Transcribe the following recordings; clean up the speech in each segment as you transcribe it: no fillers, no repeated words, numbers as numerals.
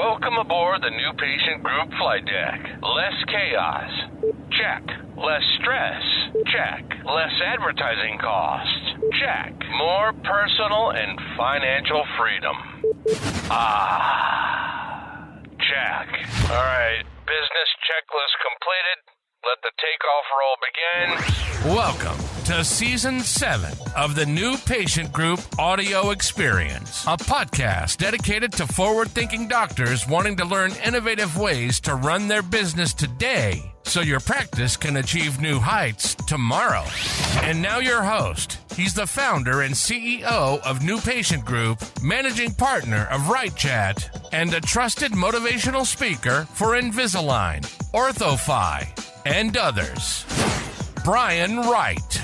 Welcome aboard the new patient group flight deck. Less chaos. Check. Less stress. Check. Less advertising costs. Check. More personal and financial freedom. Check. All right, business checklist completed. Let the takeoff roll begin. Welcome to Season 7 of the New Patient Group Audio Experience, a podcast dedicated to forward-thinking doctors wanting to learn innovative ways to run their business today so your practice can achieve new heights tomorrow. And now your host. He's the founder and CEO of New Patient Group, managing partner of RightChat, and a trusted motivational speaker for Invisalign, OrthoFi, and others. Brian Wright.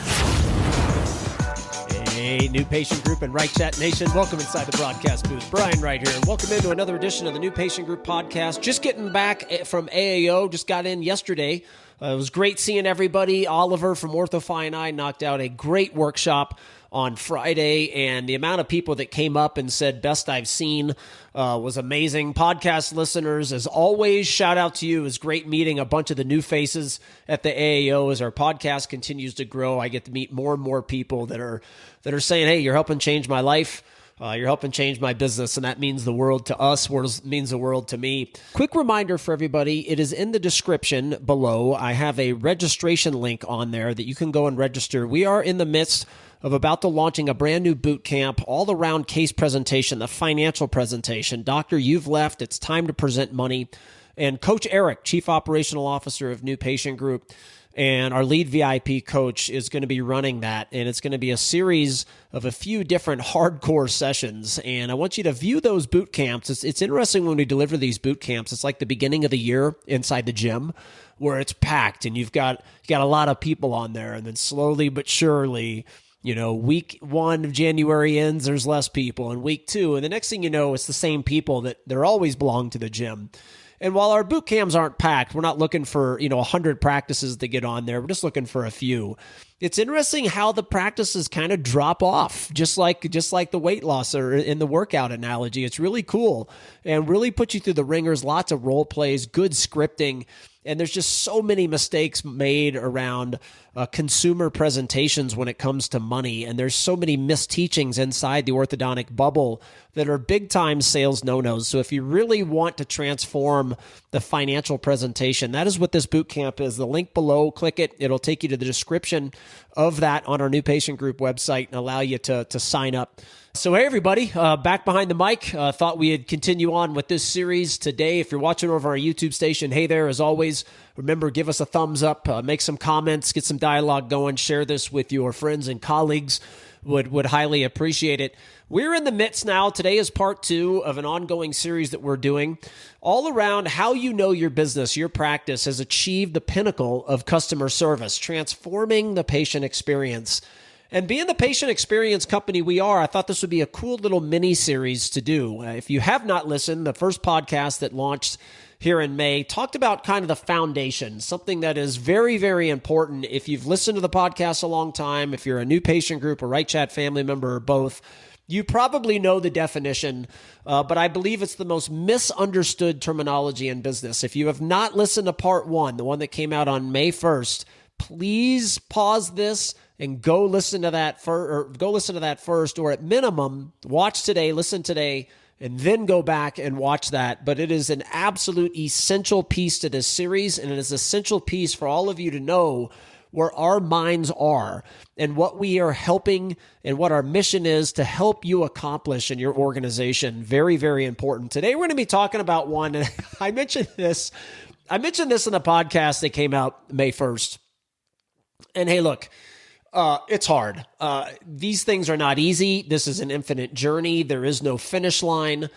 Hey, New Patient Group and RightChat Nation. Welcome inside the broadcast booth. Brian Wright here, and welcome into another edition of the New Patient Group podcast. Just getting back from AAO, just got in yesterday. It was great seeing everybody. Oliver from OrthoFi and I knocked out a great workshop on Friday, and the amount of people that came up and said best I've seen was amazing. Podcast listeners, as always, shout out to you. It was great meeting a bunch of the new faces at the AAO as our podcast continues to grow. I get to meet more and more people that are saying, hey, you're helping change my life. You're helping change my business, and that means the world to us, means the world to me. Quick reminder for everybody, it is in the description below. I have a registration link on there that you can go and register. We are in the midst of about to launching a brand new boot camp, all around case presentation, the financial presentation. Doctor, you've left. It's time to present money. And Coach Eric, Chief Operational Officer of New Patient Group, and our lead VIP coach is going to be running that. And it's going to be a series of a few different hardcore sessions. And I want you to view those boot camps. It's interesting when we deliver these boot camps. It's like the beginning of the year inside the gym where it's packed and you've got a lot of people on there. And then slowly but surely, week 1 of January ends, there's less people. And week 2, and the next thing you know, it's the same people that they're always belong to the gym. And while our boot camps aren't packed, we're not looking for, 100 practices to get on there. We're just looking for a few. It's interesting how the practices kind of drop off, just like the weight loss or in the workout analogy. It's really cool and really puts you through the ringers, lots of role plays, good scripting. And there's just so many mistakes made around consumer presentations when it comes to money. And there's so many misteachings inside the orthodontic bubble that are big time sales no-nos. So if you really want to transform the financial presentation, that is what this boot camp is. The link below, click it. It'll take you to the description of that on our New Patient Group website and allow you to sign up. So hey everybody, back behind the mic. Thought we'd continue on with this series today. If you're watching over our YouTube station, hey there, as always, remember, give us a thumbs up, make some comments, get some dialogue going, share this with your friends and colleagues. Would highly appreciate it. We're in the midst now. Today is part 2 of an ongoing series that we're doing all around how you know your business, your practice has achieved the pinnacle of customer service, transforming the patient experience. And being the patient experience company we are, I thought this would be a cool little mini series to do. If you have not listened, the first podcast that launched here in May talked about kind of the foundation, something that is very, very important. If you've listened to the podcast a long time, if you're a New Patient Group or RightChat family member or both, you probably know the definition, but I believe it's the most misunderstood terminology in business. If you have not listened to part 1, the one that came out on May 1st, please pause this and go listen to that first, or at minimum, watch today, listen today, and then go back and watch that. But it is an absolute essential piece to this series, and it is an essential piece for all of you to know where our minds are and what we are helping and what our mission is to help you accomplish in your organization. Very, very important. Today, we're going to be talking about one, and I mentioned this in the podcast that came out May 1st. And hey, look, it's hard. These things are not easy. This is an infinite journey. There is no finish line.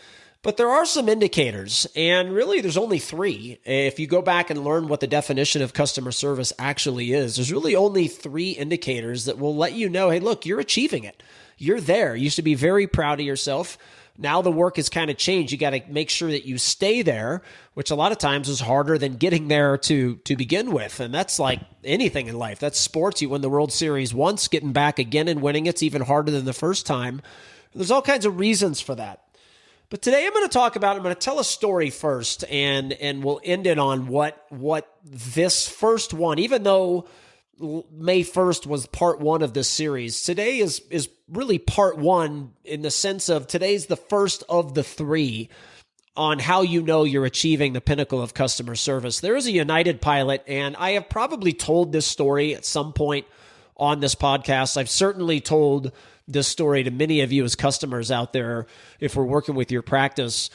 But there are some indicators, and really there's only 3. If you go back and learn what the definition of customer service actually is, there's really only 3 indicators that will let you know, hey, look, you're achieving it. You're there. You should be very proud of yourself. Now the work has kind of changed. You got to make sure that you stay there, which a lot of times is harder than getting there to begin with. And that's like anything in life. That's sports. You win the World Series once, getting back again and winning it's even harder than the first time. There's all kinds of reasons for that. But today I'm going to tell a story first, and we'll end it on what this first one, even though May 1st was part one of this series, today is really part one in the sense of today's the first of the three on how you know you're achieving the pinnacle of customer service. There is a United pilot, and I have probably told this story at some point on this podcast. I've certainly told this story to many of you as customers out there if we're working with your practice.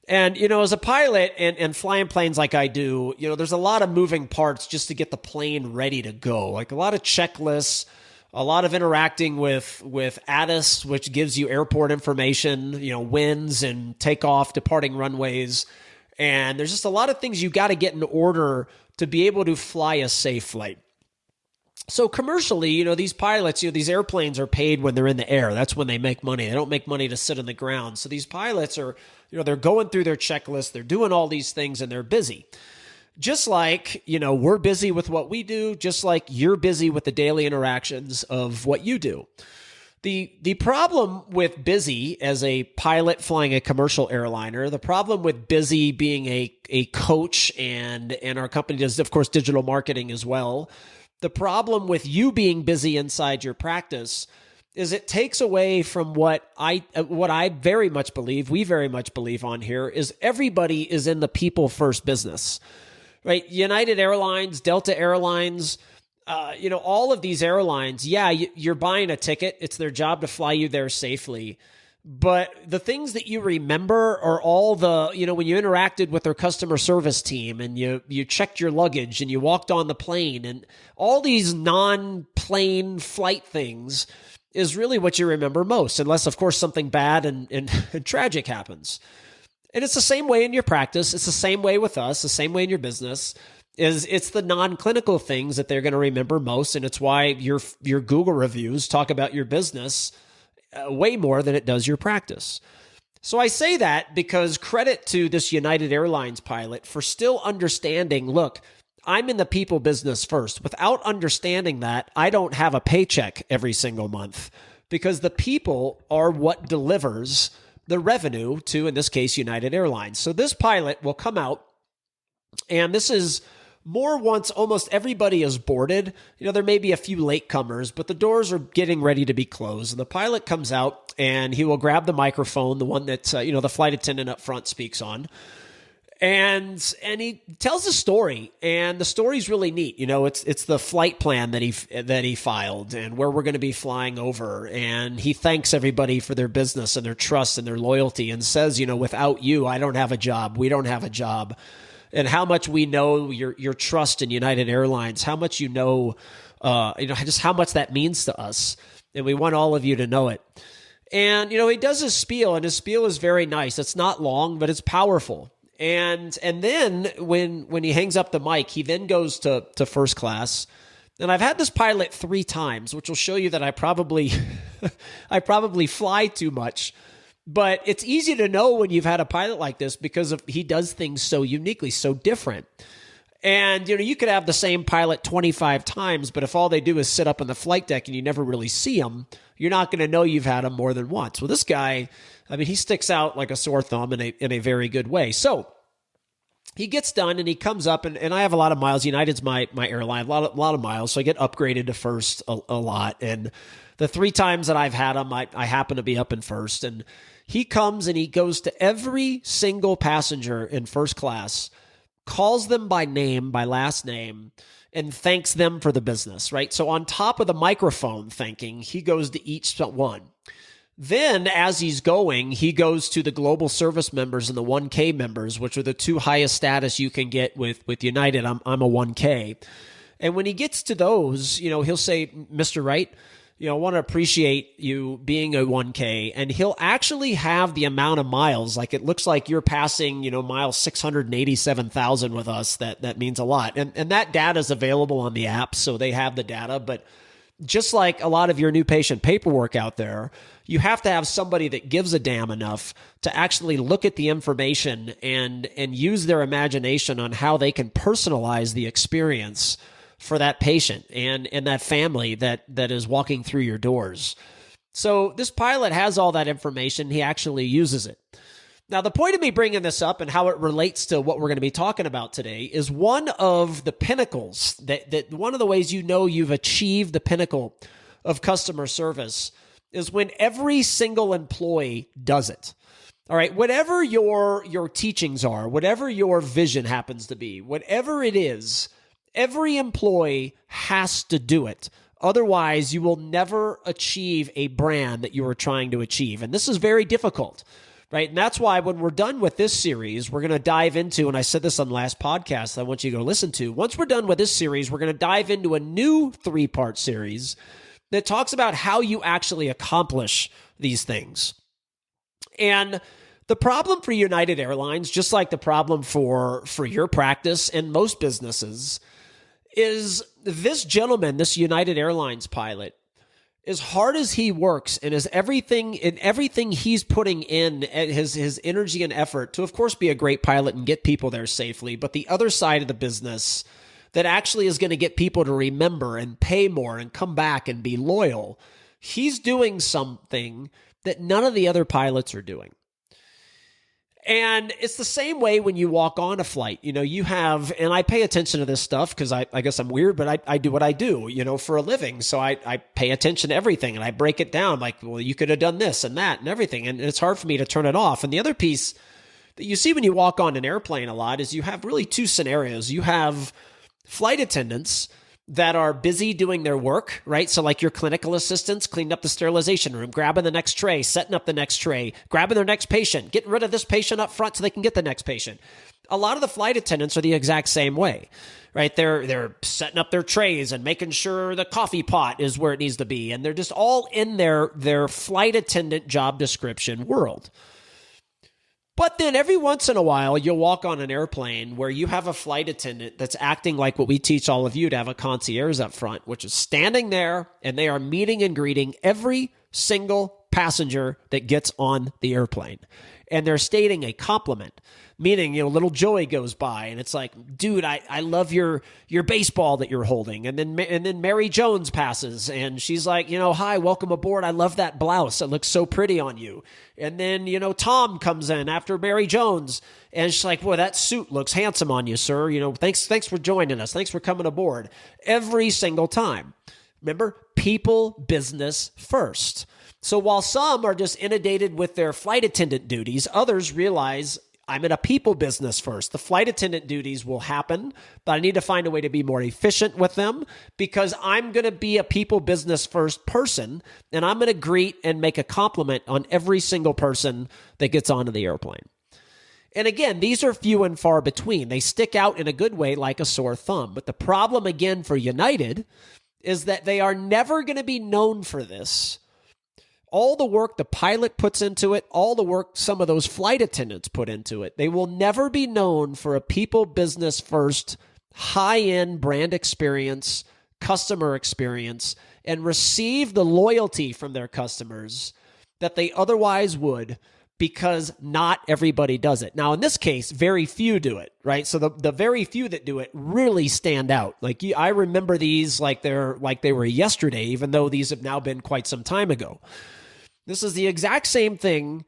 And, as a pilot and flying planes like I do, there's a lot of moving parts just to get the plane ready to go. Like a lot of checklists, a lot of interacting with ATIS, which gives you airport information, winds and takeoff, departing runways. And there's just a lot of things you got to get in order to be able to fly a safe flight. So commercially, these pilots, these airplanes are paid when they're in the air. That's when they make money. They don't make money to sit on the ground. So these pilots are, they're going through their checklist. They're doing all these things and they're busy. Just like, we're busy with what we do, just like you're busy with the daily interactions of what you do. The problem with busy as a pilot flying a commercial airliner, the problem with busy being a coach and our company does, of course, digital marketing as well. The problem with you being busy inside your practice is it takes away from what I very much believe, we very much believe on here, is everybody is in the people first business, right? United Airlines, Delta Airlines, all of these airlines, you're buying a ticket. It's their job to fly you there safely. But the things that you remember are all the, when you interacted with their customer service team and you checked your luggage and you walked on the plane and all these non-plane flight things is really what you remember most, unless, of course, something bad and tragic happens. And it's the same way in your practice. It's the same way with us, the same way in your business. It's the non-clinical things that they're going to remember most. And it's why your Google reviews talk about your business way more than it does your practice. So I say that because credit to this United Airlines pilot for still understanding, look, I'm in the people business first. Without understanding that, I don't have a paycheck every single month because the people are what delivers the revenue to, in this case, United Airlines. So this pilot will come out, and this is more once almost everybody is boarded. There may be a few latecomers, but the doors are getting ready to be closed. And the pilot comes out and he will grab the microphone, the one that, the flight attendant up front speaks on. And he tells a story, and the story's really neat. It's the flight plan that he filed and where we're going to be flying over. And he thanks everybody for their business and their trust and their loyalty and says, without you, I don't have a job. We don't have a job. And how much we know your trust in United Airlines, how much just how much that means to us. And we want all of you to know it. And, he does his spiel, and his spiel is very nice. It's not long, but it's powerful. And then when he hangs up the mic, he then goes to first class. And I've had this pilot 3 times, which will show you that I probably fly too much. But it's easy to know when you've had a pilot like this because he does things so uniquely, so different. And, you could have the same pilot 25 times, but if all they do is sit up on the flight deck and you never really see them, you're not going to know you've had them more than once. Well, this guy, he sticks out like a sore thumb in a very good way. So he gets done and he comes up, and I have a lot of miles. United's my airline, a lot of miles, so I get upgraded to first a lot. And the 3 times that I've had him, I happen to be up in first. And he comes and he goes to every single passenger in first class, calls them by name, by last name, and thanks them for the business, right? So on top of the microphone thanking, he goes to each one. Then as he's going, he goes to the global service members and the 1K members, which are the 2 highest status you can get with United. I'm a 1K. And when he gets to those, he'll say, Mr. Wright, I want to appreciate you being a 1K. And he'll actually have the amount of miles. Like it looks like you're passing, miles 687,000 with us. That means a lot. And that data is available on the app. So they have the data. But just like a lot of your new patient paperwork out there, you have to have somebody that gives a damn enough to actually look at the information and use their imagination on how they can personalize the experience for that patient and that family that is walking through your doors. So this pilot has all that information. He actually uses it. Now, the point of me bringing this up and how it relates to what we're going to be talking about today is one of the pinnacles that one of the ways you know you've achieved the pinnacle of customer service is when every single employee does it. All right, whatever your teachings are, whatever your vision happens to be, whatever it is, every employee has to do it. Otherwise, you will never achieve a brand that you are trying to achieve. And this is very difficult, right? And that's why when we're done with this series, we're going to dive into, and I said this on the last podcast I want you to go listen to. Once we're done with this series, we're going to dive into a new 3-part series that talks about how you actually accomplish these things. And the problem for United Airlines, just like the problem for your practice and most businesses, is this gentleman, this United Airlines pilot, as hard as he works and as everything he's putting in his energy and effort to, of course, be a great pilot and get people there safely, but the other side of the business that actually is going to get people to remember and pay more and come back and be loyal, he's doing something that none of the other pilots are doing. And it's the same way when you walk on a flight. You have, and I pay attention to this stuff because I guess I'm weird, but I do what I do, for a living. So I pay attention to everything and I break it down like, well, you could have done this and that and everything. And it's hard for me to turn it off. And the other piece that you see when you walk on an airplane a lot is you have really 2 scenarios. You have flight attendants that are busy doing their work, right? So like your clinical assistants cleaning up the sterilization room, grabbing the next tray, setting up the next tray, grabbing their next patient, getting rid of this patient up front so they can get the next patient. A lot of the flight attendants are the exact same way, right? They're setting up their trays and making sure the coffee pot is where it needs to be. And they're just all in their flight attendant job description world. But then every once in a while, you'll walk on an airplane where you have a flight attendant that's acting like what we teach all of you to have a concierge up front, which is standing there and they are meeting and greeting every single passenger that gets on the airplane. And they're stating a compliment, meaning, little Joey goes by and it's like, dude, I love your baseball that you're holding. And then Mary Jones passes and she's like, hi, welcome aboard. I love that blouse. It looks so pretty on you. And then, Tom comes in after Mary Jones and she's like, boy, that suit looks handsome on you, sir. Thanks for joining us. Thanks for coming aboard. Every single time. Remember, people, business first. So while some are just inundated with their flight attendant duties, others realize I'm in a people business first. The flight attendant duties will happen, but I need to find a way to be more efficient with them because I'm going to be a people business first person, and I'm going to greet and make a compliment on every single person that gets onto the airplane. And again, these are few and far between. They stick out in a good way like a sore thumb. But the problem again for United is that they are never going to be known for this. All the work the pilot puts into it, all the work some of those flight attendants put into it, they will never be known for a people business first, high-end brand experience, customer experience, and receive the loyalty from their customers that they otherwise would because not everybody does it. Now, in this case, very few do it, right? So the very few that do it really stand out. Like I remember these like they were yesterday, even though these have now been quite some time ago. This is the exact same thing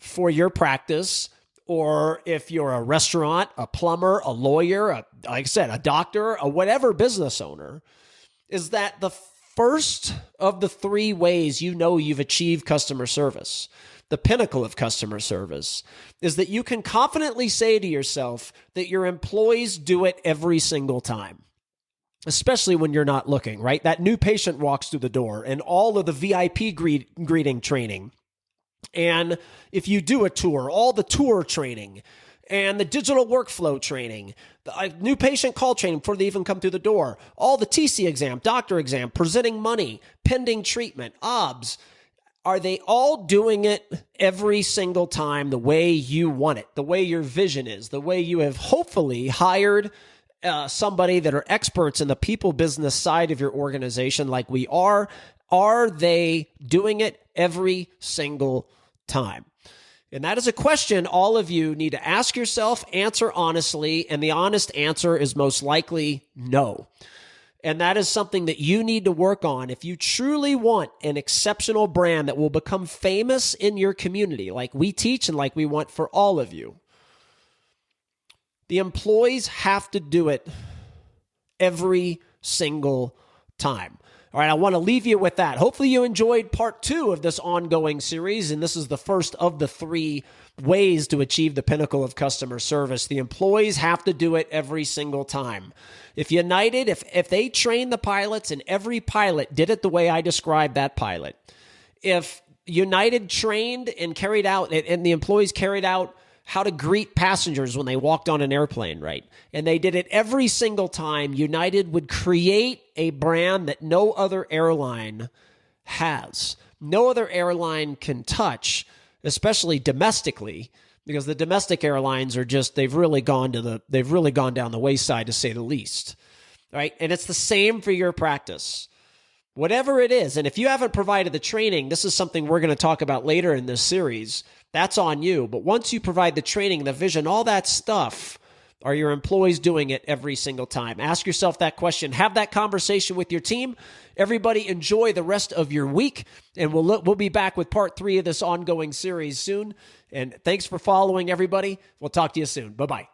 for your practice, or if you're a restaurant, a plumber, a lawyer, like I said, a doctor, a whatever business owner, is that the first of the 3 ways you know you've achieved customer service, the pinnacle of customer service, is that you can confidently say to yourself that your employees do it every single time. Especially when you're not looking, right? That new patient walks through the door and all of the VIP greeting training. And if you do a tour, all the tour training and the digital workflow training, the new patient call training before they even come through the door, all the TC exam, doctor exam, presenting money, pending treatment, OBS. Are they all doing it every single time the way you want it, the way your vision is, the way you have hopefully hired somebody that are experts in the people business side of your organization like we are they doing it every single time? And that is a question all of you need to ask yourself, answer honestly, and the honest answer is most likely no. And that is something that you need to work on if you truly want an exceptional brand that will become famous in your community, like we teach and like we want for all of you. The employees have to do it every single time. All right, I want to leave you with that. Hopefully you enjoyed part 2 of this ongoing series, and this is the first of the 3 ways to achieve the pinnacle of customer service. The employees have to do it every single time. If United, if they trained the pilots and every pilot did it the way I described that pilot, if United trained and carried out, and the employees carried out how to greet passengers when they walked on an airplane, right? And they did it every single time, United would create a brand that no other airline has. No other airline can touch, especially domestically, because the domestic airlines are just, they've really gone down the wayside, to say the least. Right? And it's the same for your practice. Whatever it is, and if you haven't provided the training, this is something we're going to talk about later in this series. That's on you. But once you provide the training, the vision, all that stuff, are your employees doing it every single time? Ask yourself that question. Have that conversation with your team. Everybody enjoy the rest of your week, and we'll be back with part 3 of this ongoing series soon. And thanks for following, everybody. We'll talk to you soon. Bye-bye.